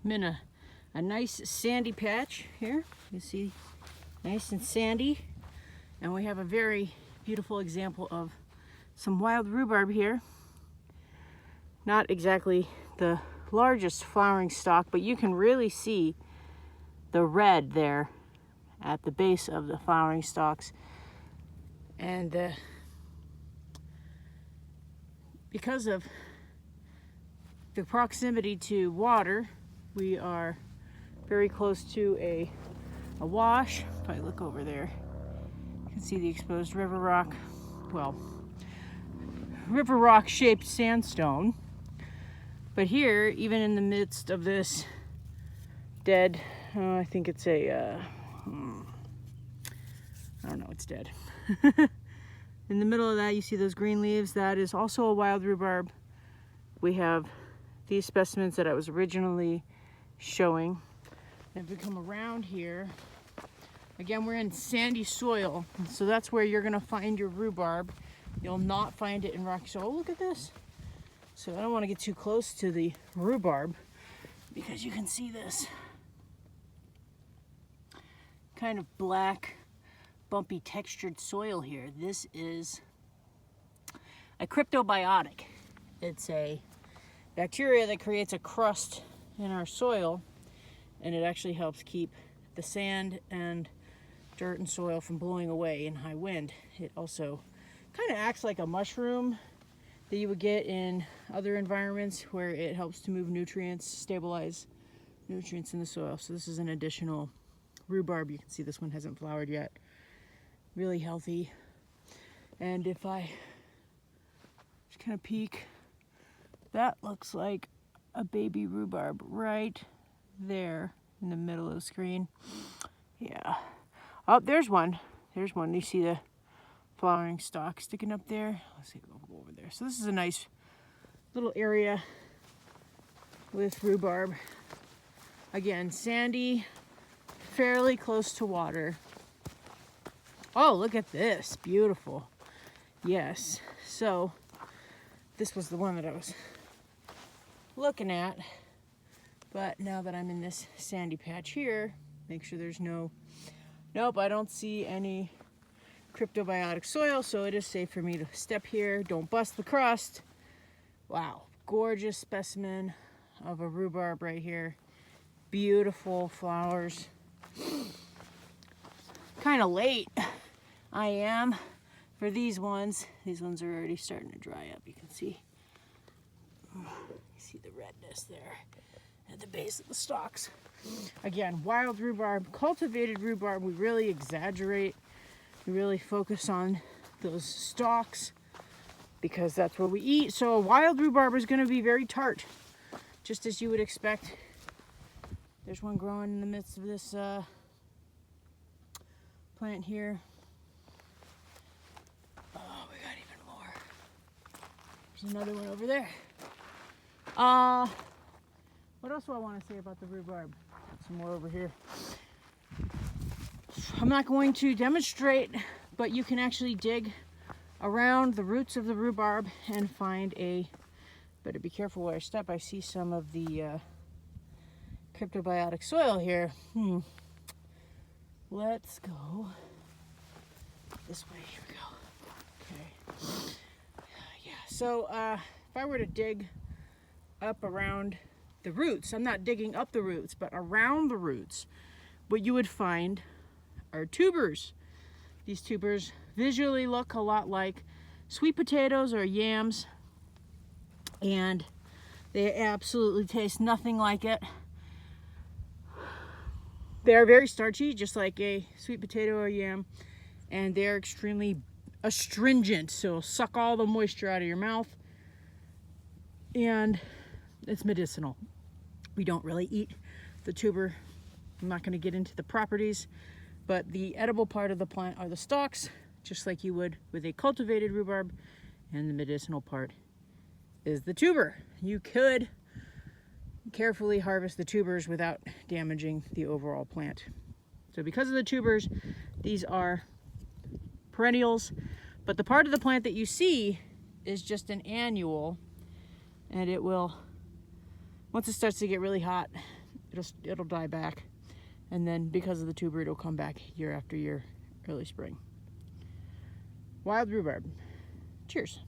I'm in a nice sandy patch here. You see, nice and sandy. And we have a very beautiful example of some wild rhubarb here. Not exactly the largest flowering stalk, but you can really see the red there at the base of the flowering stalks. And because of the proximity to water, we are very close to a wash. If I look over there, you can see the exposed river rock. Well, river rock shaped sandstone. But here, even in the midst of this dead, I think it's a, I don't know, it's dead. In the middle of that, you see those green leaves. That is also a wild rhubarb. We have these specimens that I was originally showing. And if we come around here, again, we're in sandy soil. So that's where you're gonna find your rhubarb. You'll not find it in rocky soil. Oh, look at this. So I don't wanna get too close to the rhubarb because you can see this kind of black, bumpy textured soil here. This is a cryptobiotic. It's a bacteria that creates a crust in our soil, and it actually helps keep the sand and dirt and soil from blowing away in high wind. It also kind of acts like a mushroom that you would get in other environments where it helps to move nutrients, stabilize nutrients in the soil. So this is an additional rhubarb. You can see this one hasn't flowered yet. Really healthy. And if I just kind of peek, that looks like a baby rhubarb right there in the middle of the screen. Yeah. Oh, there's one. There's one. You see the flowering stalk sticking up there. Let's see, we'll go over there. So this is a nice little area with rhubarb. Again, sandy, fairly close to water. Oh, look at this. Beautiful. Yes. So this was the one that I was looking at. But now that I'm in this sandy patch here, make sure there's nope, I don't see any cryptobiotic soil, so it is safe for me to step here. Don't bust the crust. Wow, gorgeous specimen of a rhubarb right here. Beautiful flowers. Kind of late I am for these ones. These ones are already starting to dry up. You can see, the redness there at the base of the stalks. Again, wild rhubarb, cultivated rhubarb, we really exaggerate. We really focus on those stalks because that's what we eat. So a wild rhubarb is going to be very tart, just as you would expect. There's one growing in the midst of this plant here. Oh, we got even more. There's another one over there. What else do I want to say about the rhubarb? Got some more over here. I'm not going to demonstrate, but you can actually dig around the roots of the rhubarb and find a, better be careful where I step. I see some of the cryptobiotic soil here. Let's go this way. Here we go. Okay. Yeah, so if I were to dig up around the roots, I'm not digging up the roots, but around the roots, what you would find are tubers. These tubers visually look a lot like sweet potatoes or yams, and they absolutely taste nothing like it. They are very starchy, just like a sweet potato or yam, and they're extremely astringent, so suck all the moisture out of your mouth, and it's medicinal. We don't really eat the tuber. I'm not going to get into the properties, but the edible part of the plant are the stalks, just like you would with a cultivated rhubarb, and the medicinal part is the tuber. You could carefully harvest the tubers without damaging the overall plant. So because of the tubers, these are perennials, but the part of the plant that you see is just an annual, and it will, once it starts to get really hot It'll die back. And then because of the tuber, it'll come back year after year, early spring. Wild rhubarb. Cheers.